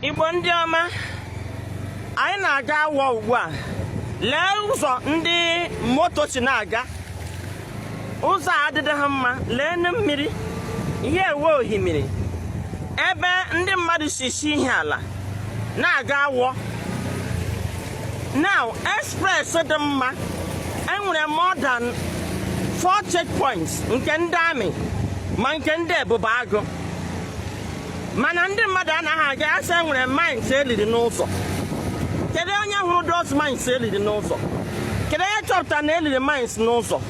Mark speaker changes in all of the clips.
Speaker 1: Igbo ndị ọma, anyị na-aga awọ ugbu a. Lee ụzọ ndị moto si na-aga. Ụzọ adịghị ha mma. Lee na mmiri, ihe ewe ohimiri. Ebe ndị mmadụ si ihe ala na-aga awọ. Now, express dị mma. Enwere more than 4 checkpoints nke ndị amị ma nke ndị ebube agụ. Mana ndị mmadụ anaghị aga asị enwere mines eliri n'ụzọ. Kedu onye hụrụ those mines eliri n'ụzọ? Kedu onye chọpụtara na eliri mines n'ụzọ?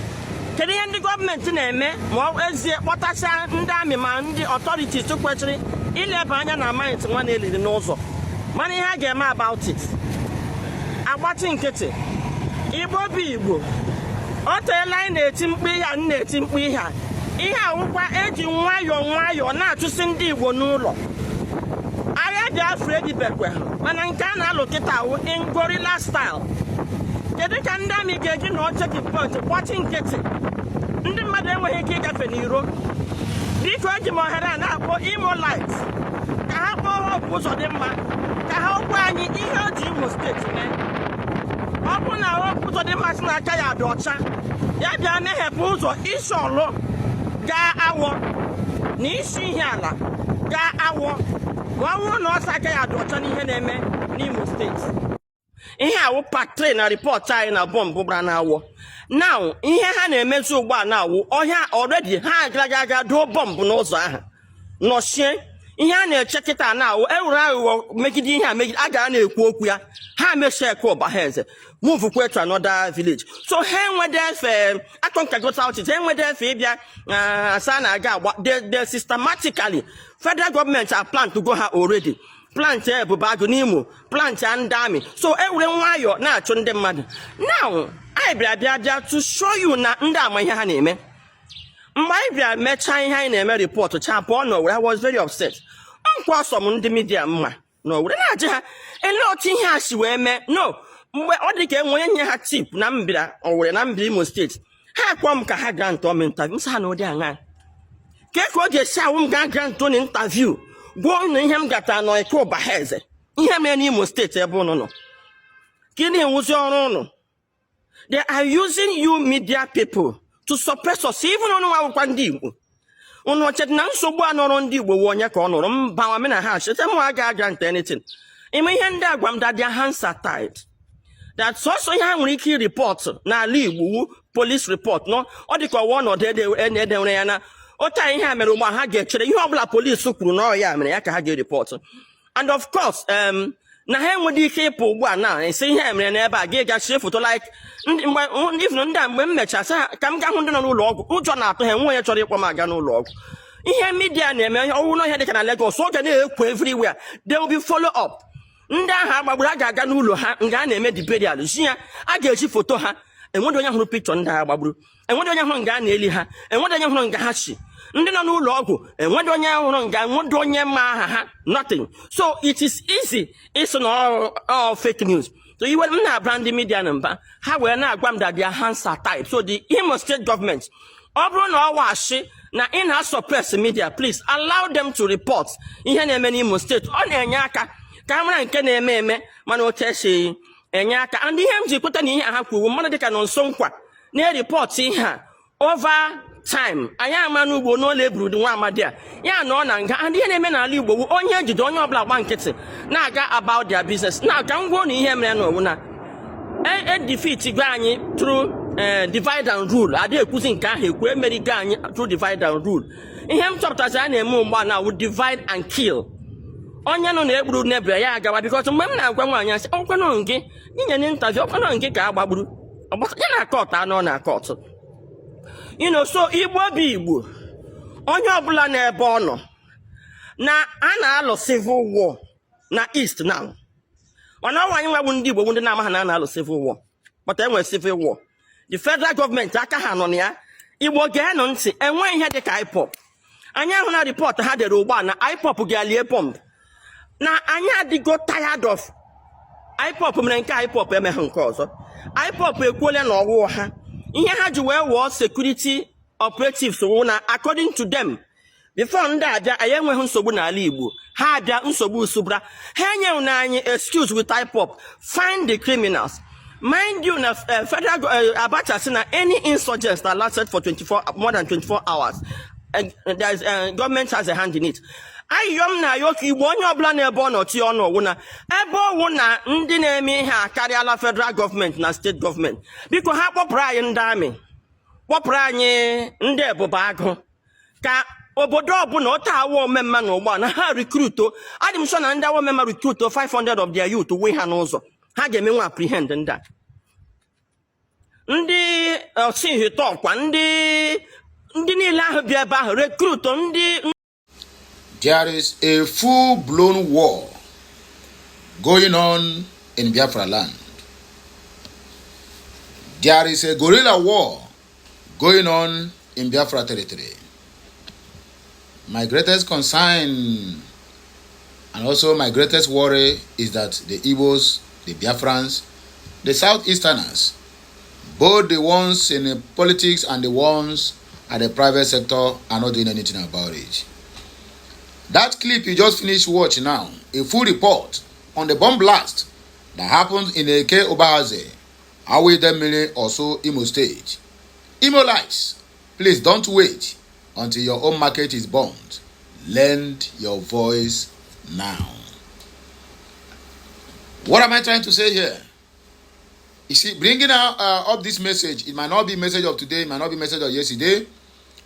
Speaker 1: Kedu ihe ndị gọọmenti na-eme ma ọ ezie kpọtasịa ndị amị ma ndị authorities kwesịrị ileba anya na mines nwa na-eliri n'ụzọ? Mana ihe a ga-eme about it. Agbatị nkịtị. Igbo bụ Igbo. O teela anyị na-eti mkpu ihe a, na-eti mkpu ihe a. Ihe awụkwa eji nwayọọ na-achụsi ndị Igbo n'ụlọ. Agha Biafra edibekwe mana nke a na-alụ kịta awụ in gorilla style. Kedu ka ndị amị ga-eji na checking point gbachi nkịtị? Ndị mmadụ enweghị ike ịgafe n'iro. Biko eji m ohere a na-akpọ Imo Light ka ha kpọọ Hope Uzodimma ka ha gwa anyị ihe o ji Imo steeti mee. Ọ bụ na Hope Uzodimma si n'aka ya dị ọcha, ya bịa meghepụ ụzọ isi ọlụ gaa awọ na isi ihe ala gaa awọ ma ọ bụrụ na ọsọ aka ya dị ọcha n'ihe na-eme n'Imo steeti. Ihe awụ pak train na ripọt anyị na bọmbụ gbara n'awọ. Now, ihe ha na-emezi ugbu a na-awụ ọhịa already ha aga doo bọmbụ n'ụzọ ahụ nọchie. Ihe a na-eche kịta na-awụ ewere aghụghọ megide ihe a megide a gara na-ekwu okwu ya ha mechie eke ọba ha eze move kwe to another village. So ha enwede efe akọnkagota outit ha enwede efe ịbịa asa na-aga agba they systematically federal government are planned to go ha already plant ebube agụ n'Imo plant ndị amị. So ewere nwayọọ na-achụ ndị mmadụ. Now anyị bịa to show you na ndị ama ihe ha na-eme. Mgbe anyị bịa mechaa ihe anyị na-eme report chapụ n'Owere, I was very upset. Nkwa sọm ndị media mma n'Owere na-ajị ha ele otu ihe a si wee mee. No, mgbe ọ dị ka enwe nye ha tip na mbịa Owere na mbịa Imo steeti ha kpọọ m ka ha grant ọm interview. Msa ha na ụdị aṅa ka ọ ga-esi awụ m gaa grant on interview gwuo na ihe m gata nọ eke ụba ha eze ihe mere n'Imo steeti ebe ụnụ nọ ka ị na-enwuzi ọrụ ụnụ. They are using you media people to suppress us. Even on akwụkwọ ndị Igbo unu chet na nsogbu a nọrọ ndị Igbo onye ka ọ nọrọ mba me na ha chete m aga grant anything. Ime ihe ndị agwa m that their hands are tied. That so ihe ha nwere ike report na ala Igbo police report no ọ dị ka ọwa ọnọdụ edewere ya na ụta ihe a mere ugbu a ha ga-echere ihe ọbụla police kwuru na ya mere ya ka ha ga-report. And of course na ha enweghị ike ịpụ ugbu a na esi ihe mere n'ebe a ga-egachi foto like ndị a mgbe m mechara ka m gaa hụ ndị nọ n'ụlọ ọgwụ ụjọ na-atụ ha enwe onye chọrọ ịkpọ m aga n'ụlọ ọgwụ. Ihe media na-eme ọwụ na ihe dị ka na Lagos oge na-ekwu everywhere they will be follow up. Ndị ahụ agbagburu a ga-aga n'ụlọ ha nga a na-eme the burial ji ya a ga-eji foto ha enwedị onye hụrụ picture ndị agha gbagburu enwedị onye hụrụ nga a na-eli ha enwedị onye hụrụ nga ha chi ndị nọ n'ụlọ ọgwụ enwedị onye hụrụ nga enwedị onye ma aha ha nothing. So it is easy is not all fake news. So you will not brand the media number ha were na-agwa m that their hands are tied. So the Imo state government ọ bụrụ na ọ washi na ị na-suppress media, please allow them to report ihe na-eme n'Imo state. Ọ na-enye aka ka mara nke na-eme eme mana otu esi enye aka. And ihe m ji kweta na ihe ha kwuru mmadụ dịka nọ nso nkwa na-report ihe a over time. Anyị ama n'Ugbo n'ụlọ eburu nwa amadi a ya nọ na nga. And ihe na-eme n'ala Igbo bụ onye ejide onye ọbụla gba nkịtị na-aga about their business. Na ka ngwa na ihe mere n'owu na defeat gwa anyị through divide and rule. Adị ekwuzi nke ahụ ekwu emerigo anyị through divide and rule. Ihe m chọpụtazi a na-eme ugbu na wụ divide and kill. Onye nọ na-egburu n'ebe ya agawa because mgbe m na-agwa nwaanyị asị ọkwanụ gị inye n'interview ọkwanụ gị ka a gbagburu ya na court anọ na court. You know, so Igbo bụ Igbo onye ọbụla n'ebe ọ nọ na a na-alụ civil war na East now. Mana ọwa anyị nwa ndị Igbo ndị na-ama ha na-alụ civil war but enwere civil war. The federal government aka ha nọ na ya. Igbo ga-enụ ntị enwe ihe dị ka IPOB. Anyị ahụ na report ha dere ugbu a na IPOB ga-alie bomb na anyị adịgo tired of IPOB mere nke IPOB emeghị nke ọzọ. IPOB ekwuola na ọwụ ha ihe ha ji wee wụọ security operatives wụ na according to them before ndaja ayenwe hu nsogbu na ala Igbo ha abia nsogbu subra ha nye na anyị excuse with IPOB find the criminals. Mind you, federal Abacha saying that any insurgents that lasted for more than 24 hours, there's government has a hand in it. Ayom na yoki wonyo obla na ebo no ti ono wona ebo wona ndi na eme ha carry ala federal government na state government because ha popra anyị ndami popra anyị ndị eboba agụ ka obodo ọbụna ọta awo memma na ụgbọ na ha recruit adim so na ndị awo memma recruit 500 of their youth we ha n'ụzọ ha ga-eme nwa apprehend ndị osihito kwa ndị niile ahụ bịa ebe ahụ recruit ndị.
Speaker 2: There is a full-blown war going on in Biafra land. There is a guerrilla war going on in Biafra territory. My greatest concern and also my greatest worry is that the Igbos, the Biafrans, the Southeasterners, both the ones in the politics and the ones at the private sector are not doing anything about it. That clip you just finished watching now, a full report on the bomb blast that happened in Eke Obahaze, Awidemile, also Imo State. Imolites, please don't wait until your own market is bombed. Lend your voice now. What am I trying to say here? You see, bringing up this message, it might not be message of today, it might not be message of yesterday,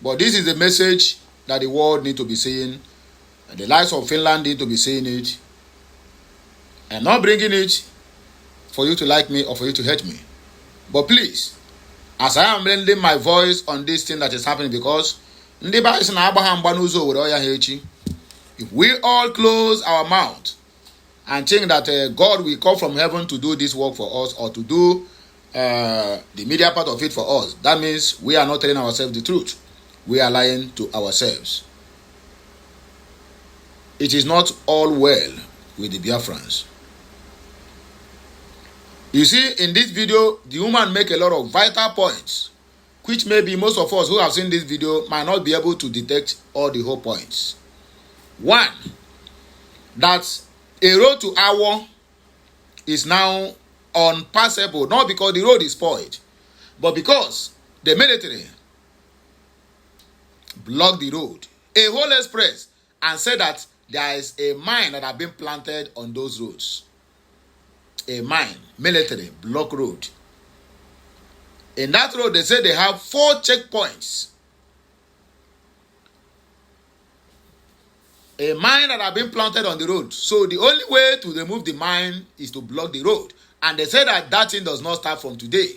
Speaker 2: but this is the message that the world need to be saying. The likes of Finland need to be saying it. And not bringing it for you to like me or for you to hate me. But please, as I am lending my voice on this thing that is happening, because if we all close our mouth and think that God will come from heaven to do this work for us or to do the media part of it for us, that means we are not telling ourselves the truth. We are lying to ourselves. It is not all well with the Biafrans. You see, in this video, the woman make a lot of vital points, which maybe most of us who have seen this video might not be able to detect all the whole points. One, that a road to Awo is now unpassable, not because the road is spoiled, but because the military blocked the road, a whole express, and said that there is a mine that have been planted on those roads. A mine, military, block road. In that road, they say they have 4 checkpoints. A mine that have been planted on the road. So the only way to remove the mine is to block the road. And they say that that thing does not start from today.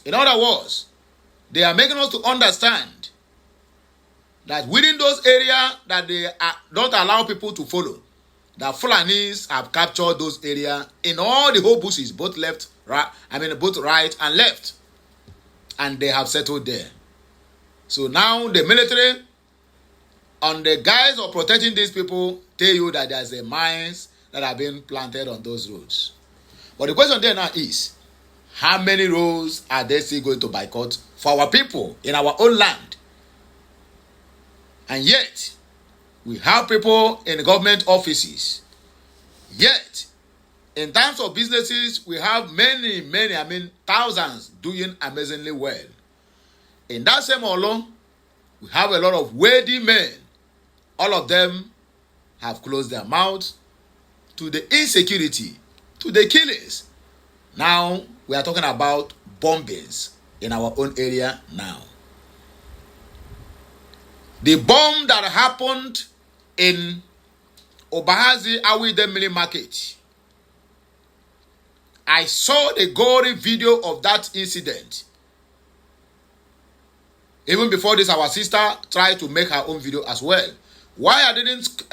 Speaker 2: In other words, they are making us to understand that within those areas that they don't allow people to follow, the Fulanis have captured those areas in all the whole bushes, both both right and left. And they have settled there. So now the military, on the guise of protecting these people, tell you that there's a mines that have been planted on those roads. But the question there now is, how many roads are they still going to boycott for our people in our own land? And yet, we have people in government offices. Yet, in terms of businesses, we have many, thousands doing amazingly well. In that same alone, we have a lot of wealthy men. All of them have closed their mouths to the insecurity, to the killings. Now, we are talking about bombings in our own area now. The bomb that happened in Obahazi Awidemili Market, I saw the gory video of that incident. Even before this, our sister tried to make her own video as well. Why I didn't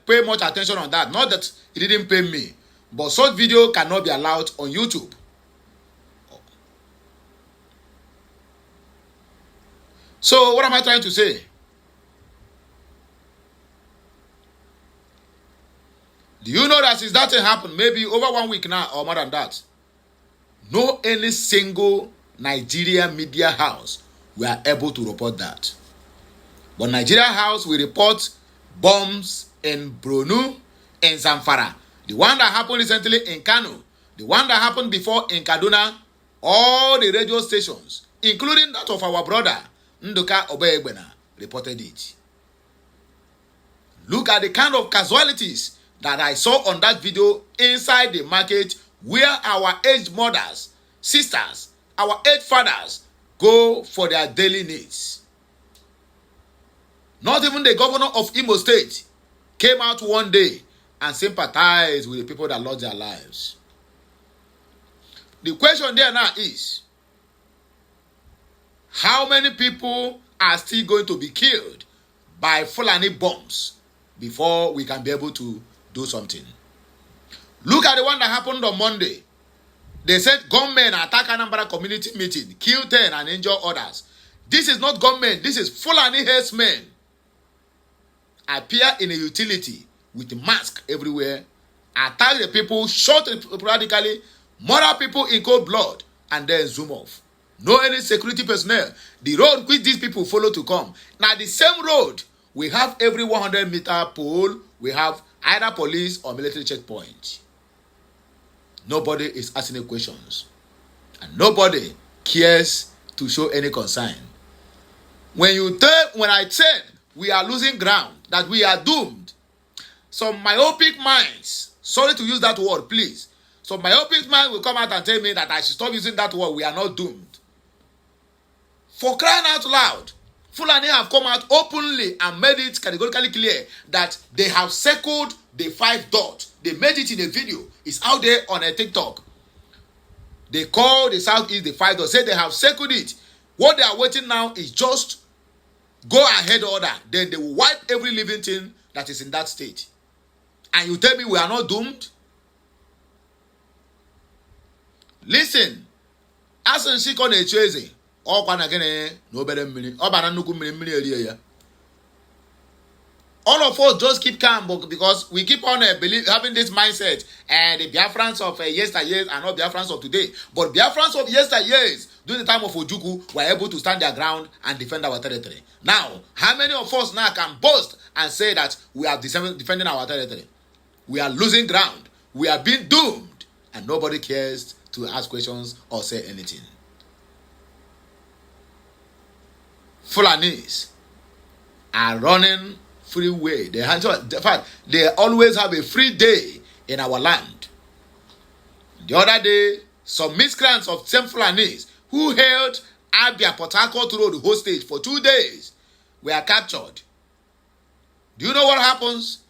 Speaker 2: pay much attention on that? Not that it didn't pay me, but such video cannot be allowed on YouTube. So what am I trying to say? Do you know that since that thing happened, maybe over 1 week now or more than that, no any single Nigeria media house were able to report that. But Nigeria House will report bombs in Brunu and Zamfara. The one that happened recently in Kano. The one that happened before in Kaduna. All the radio stations, including that of our brother, Nduka Obeegbena, reported it. Look at the kind of casualties that I saw on that video inside the market where our aged mothers, sisters, our aged fathers go for their daily needs. Not even the governor of Imo State came out one day and sympathized with the people that lost their lives. The question there now is, how many people are still going to be killed by Fulani bombs before we can be able to do something? Look at the one that happened on Monday. They said gunmen attack Anambra community meeting, kill 10 and injure others. This is not gunmen, this is Fulani herdsmen. Appear in a utility with a mask everywhere, attack the people, shot radically, murder people in cold blood, and then zoom off. No any security personnel. The road which these people follow to come. Now the same road, we have every 100-meter pole, we have either police or military checkpoint. Nobody is asking any questions. And nobody cares to show any concern. When I said we are losing ground, that we are doomed, some myopic minds, sorry to use that word, please. Some myopic minds will come out and tell me that I should stop using that word, we are not doomed. For crying out loud, Fulani have come out openly and made it categorically clear that they have circled the 5 dots. They made it in a video. It's out there on a TikTok. They call the Southeast the 5 dots. Say they have circled it. What they are waiting now is just go ahead order. Then they will wipe every living thing that is in that state. And you tell me we are not doomed? Listen. As in Shikon Echeze. All of us just keep calm because we keep on having this mindset, and the Biafrans of yesteryears are not Biafrans of today. But Biafrans of yesteryears, during the time of Ojukwu, were able to stand their ground and defend our territory. Now, how many of us now can boast and say that we are defending our territory? We are losing ground. We are being doomed, and nobody cares to ask questions or say anything. Fulanis are running freeway. In fact, they always have a free day in our land. The other day, some miscreants of same Fulanis who held Abia Port Harcourt Road hostage for 2 days were captured. Do you know what happens?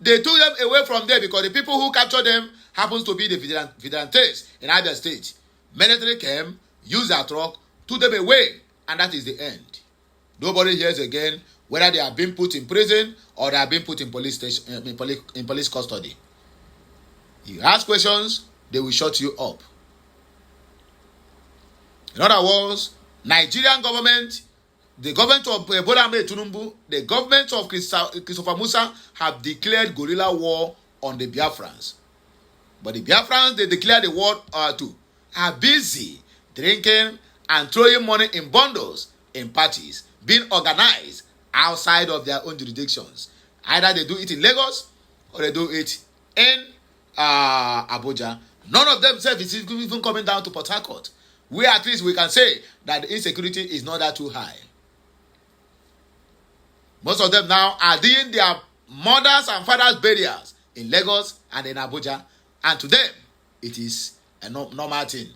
Speaker 2: They took them away from there because the people who captured them happens to be the vigilantes in Abia State. Military came, used their truck, took them away, and that is the end. Nobody hears again whether they are being put in prison or they are being put in police station, in police custody. You ask questions, they will shut you up. In other words, Nigerian government, the government of Bola Ahmed Tinubu, the government of Christopher Musa have declared guerrilla war on the Biafrans. But the Biafrans they declared the war to are busy drinking and throwing money in bundles in parties being organized outside of their own jurisdictions. Either they do it in Lagos or they do it in Abuja. None of them is even coming down to Port Harcourt, where at least we can say that the insecurity is not that too high. Most of them now are doing their mothers and fathers' burials in Lagos and in Abuja, and to them it is a normal thing.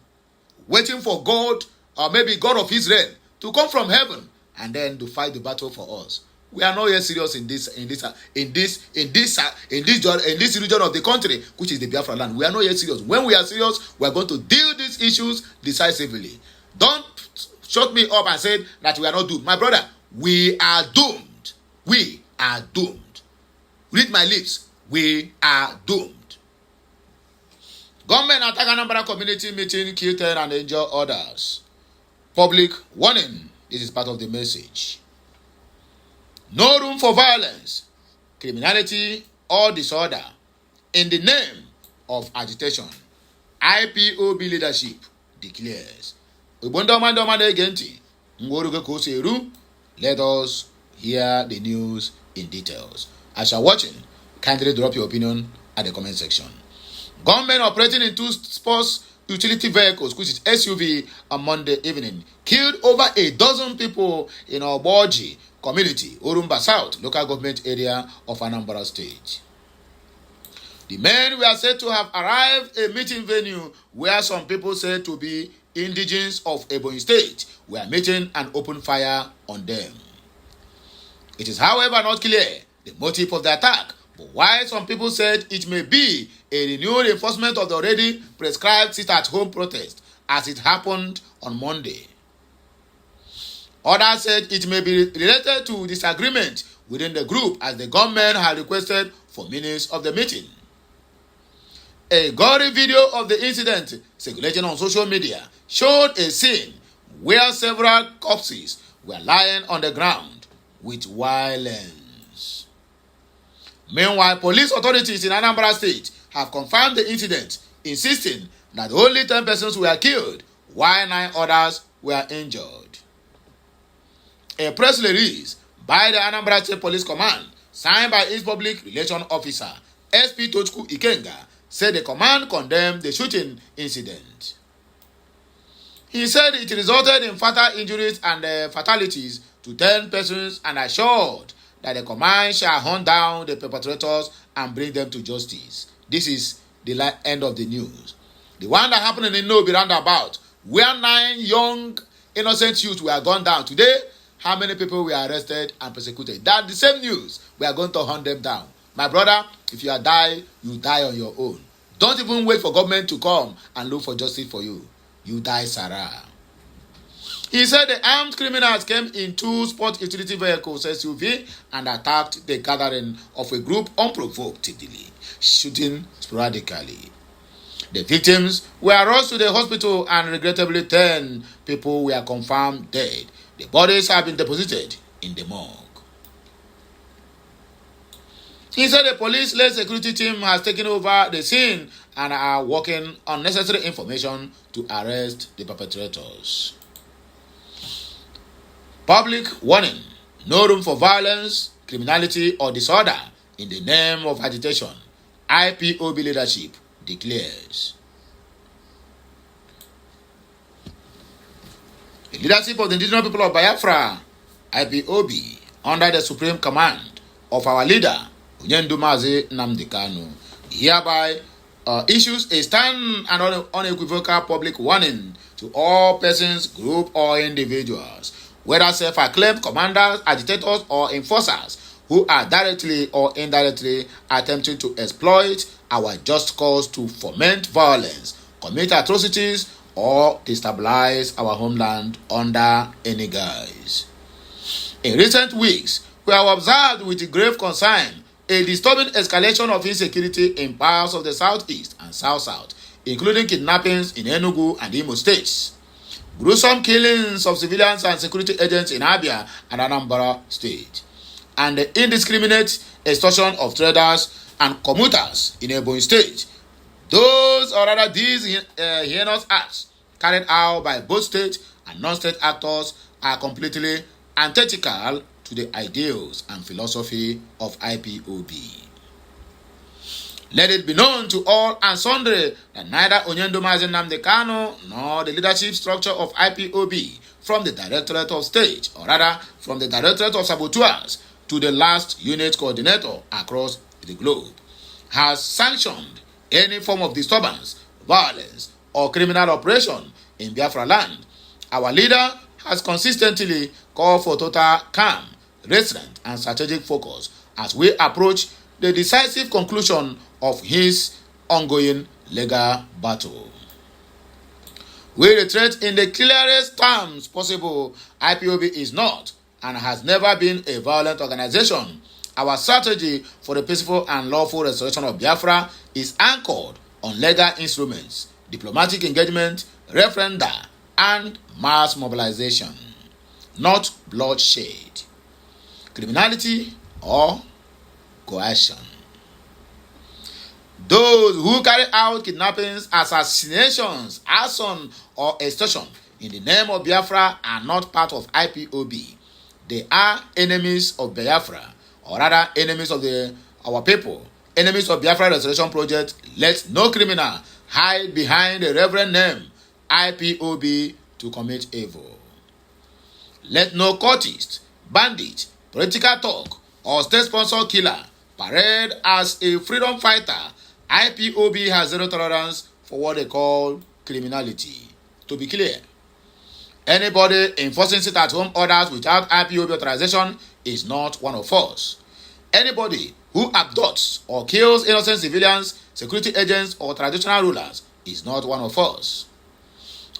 Speaker 2: Waiting for God, or maybe God of Israel, to come from heaven and then to fight the battle for us. We are not yet serious in this region of the country, which is the Biafra land. We are not yet serious. When we are serious, we are going to deal these issues decisively. Don't shut me up and say that we are not doomed. My brother, we are doomed. We are doomed. Read my lips. We are doomed. Government attack Anambra community meeting, kill 10 and injure others. Public warning. This is part of the message. No room for violence, criminality, or disorder in the name of agitation. IPOB leadership declares. Let us hear the news in details. As you are watching, kindly drop your opinion at the comment section. Gunmen operating in 2 sports utility vehicles, which is SUV, on Monday evening, killed over a dozen people in Oboji community, Orumba South, local government area of Anambra State. The men were said to have arrived at a meeting venue where some people said to be indigenes of Ebonyi State were meeting and opened fire on them. It is, however, not clear the motive of the attack, but while some people said it may be a renewed enforcement of the already prescribed sit-at-home protest as it happened on Monday. Others said it may be related to disagreement within the group as the government had requested for minutes of the meeting. A gory video of the incident circulating on social media showed a scene where several corpses were lying on the ground with violence. Meanwhile, police authorities in Anambra State have confirmed the incident, insisting that only 10 persons were killed, while 9 others were injured. A press release by the Anambra State Police Command, signed by its public relations officer, SP Tochukwu Ikenga, said the command condemned the shooting incident. He said it resulted in fatal injuries and fatalities to 10 persons and assured that the command shall hunt down the perpetrators and bring them to justice. This is the end of the news. The one that happened in Nobi roundabout, where 9 young innocent youths were gunned down. Today, how many people were arrested and persecuted? That's the same news. We are going to hunt them down. My brother, if you die, you die on your own. Don't even wait for government to come and look for justice for you. You die, Sarah. He said the armed criminals came in 2 sport utility vehicles, SUV, and attacked the gathering of a group unprovokedly, shooting sporadically. The victims were rushed to the hospital and regrettably 10 people were confirmed dead. The bodies have been deposited in the morgue. He said the police-led security team has taken over the scene and are working on necessary information to arrest the perpetrators. Public warning: no room for violence, criminality, or disorder in the name of agitation, IPOB leadership declares. The leadership of the indigenous people of Biafra, IPOB, under the supreme command of our leader, Mazi Nnamdi Kanu, hereby issues a stern and unequivocal public warning to all persons, groups, or individuals, whether self-acclaimed commanders, agitators, or enforcers, who are directly or indirectly attempting to exploit our just cause to foment violence, commit atrocities, or destabilize our homeland under any guise. In recent weeks, we have observed with grave concern a disturbing escalation of insecurity in parts of the southeast and south-south, including kidnappings in Enugu and Imo states, gruesome killings of civilians and security agents in Abia and Anambra State, and the indiscriminate extortion of traders and commuters in Ebonyi State. Those, or rather these heinous acts carried out by both state and non-state actors, are completely antithetical to the ideals and philosophy of IPOB. Let it be known to all and sundry that neither Mazi Nnamdi Kanu nor the leadership structure of IPOB, from the Directorate of State, or rather from the Directorate of Saboteurs to the last unit coordinator across the globe, has sanctioned any form of disturbance, violence, or criminal operation in Biafra land. Our leader has consistently called for total calm, restraint, and strategic focus as we approach the decisive conclusion of his ongoing legal battle. We reiterate in the clearest terms possible, IPOB is not and has never been a violent organization. Our strategy for the peaceful and lawful restoration of Biafra is anchored on legal instruments, diplomatic engagement, referenda, and mass mobilization, not bloodshed, criminality, or coercion. Those who carry out kidnappings, assassinations, arson, or extortion in the name of Biafra are not part of IPOB. they are enemies of Biafra, or rather enemies of our people, enemies of Biafra Restoration Project. Let no criminal hide behind the reverend name IPOB to commit evil. Let no cultist, bandit, political talk, or state-sponsored killer parade as a freedom fighter. IPOB has zero tolerance for what they call criminality. To be clear, anybody enforcing sit-at-home orders without IPOB authorization is not one of us. Anybody who abducts or kills innocent civilians, security agents, or traditional rulers is not one of us.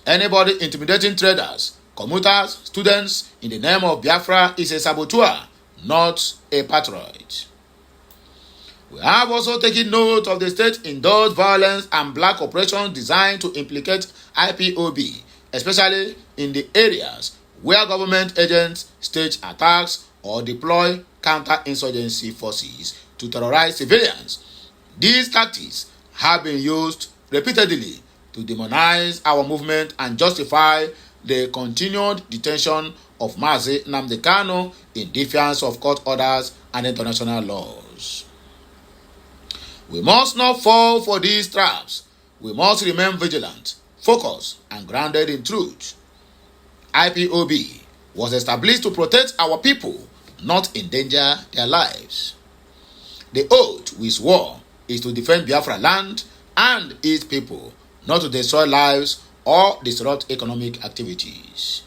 Speaker 2: Anybody intimidating traders, commuters, students in the name of Biafra is a saboteur, not a patriot. We have also taken note of the state-endorsed violence and black operations designed to implicate IPOB, especially in the areas where government agents stage attacks or deploy counter-insurgency forces to terrorize civilians. These tactics have been used repeatedly to demonize our movement and justify the continued detention of Mazi Nnamdi Kanu in defiance of court orders and international laws. We must not fall for these traps. We must remain vigilant, focused, and grounded in truth. IPOB was established to protect our people, not endanger their lives. The oath we swore is to defend Biafra land and its people, not to destroy lives or disrupt economic activities.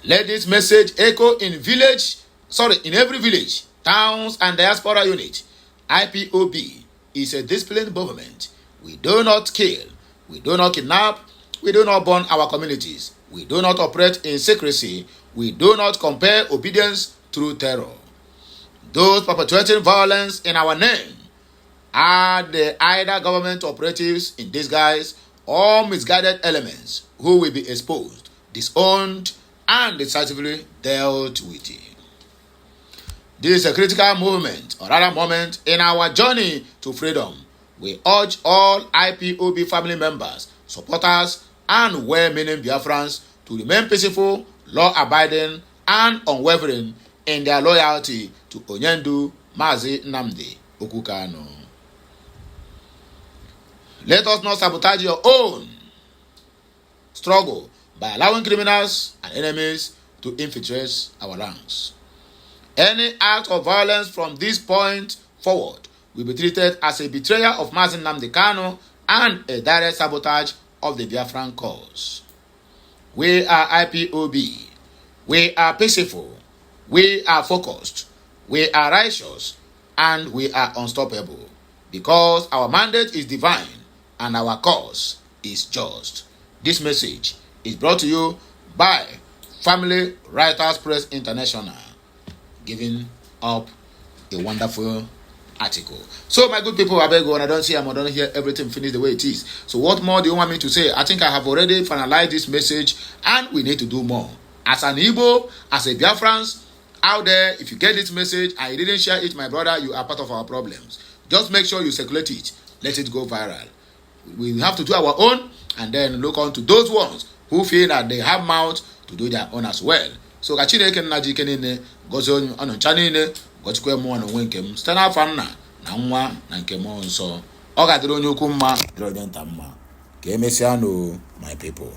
Speaker 2: Let this message echo in every village, towns, and diaspora unit. IPOB is a disciplined government. We do not kill, we do not kidnap, we do not burn our communities, we do not operate in secrecy, we do not compel obedience through terror. Those perpetuating violence in our name are either government operatives in disguise or misguided elements who will be exposed, disowned, and decisively dealt with. This is a critical moment, or rather moment, in our journey to freedom. We urge all IPOB family members, supporters, and well-meaning Biafrans to remain peaceful, law-abiding, and unwavering in their loyalty to Onyendu Mazi Nnamdi Kanu. Let us not sabotage your own struggle by allowing criminals and enemies to infiltrate our ranks. Any act of violence from this point forward will be treated as a betrayal of Mazi Nnamdi Kanu and a direct sabotage of the Biafran cause. We are IPOB. We are peaceful. We are focused. We are righteous. And we are unstoppable. Because our mandate is divine and our cause is just. This message is brought to you by Family Writers Press International, giving up a wonderful article. So my good people, I beg you, and I don't hear everything finished the way it is. So what more do you want me to say? I think I have already finalized this message, and we need to do more. As an Igbo, as a Biafrans out there, if you get this message and you didn't share it, my brother, you are part of our problems. Just make sure you circulate it. Let it go viral. We have to do our own, and then look on to those ones who feel that they have mouth to do their own as well. So ka Chineke nna ji ike niile gozie ọnụcha niile gochikwe mmụọ na onwe nke m site n'afọ nna na nwa na nke mmụọ nsọ. Ọ ga-adịrị onye ukwu mma, dịrị onye nta mma. Ka emesịa no my people.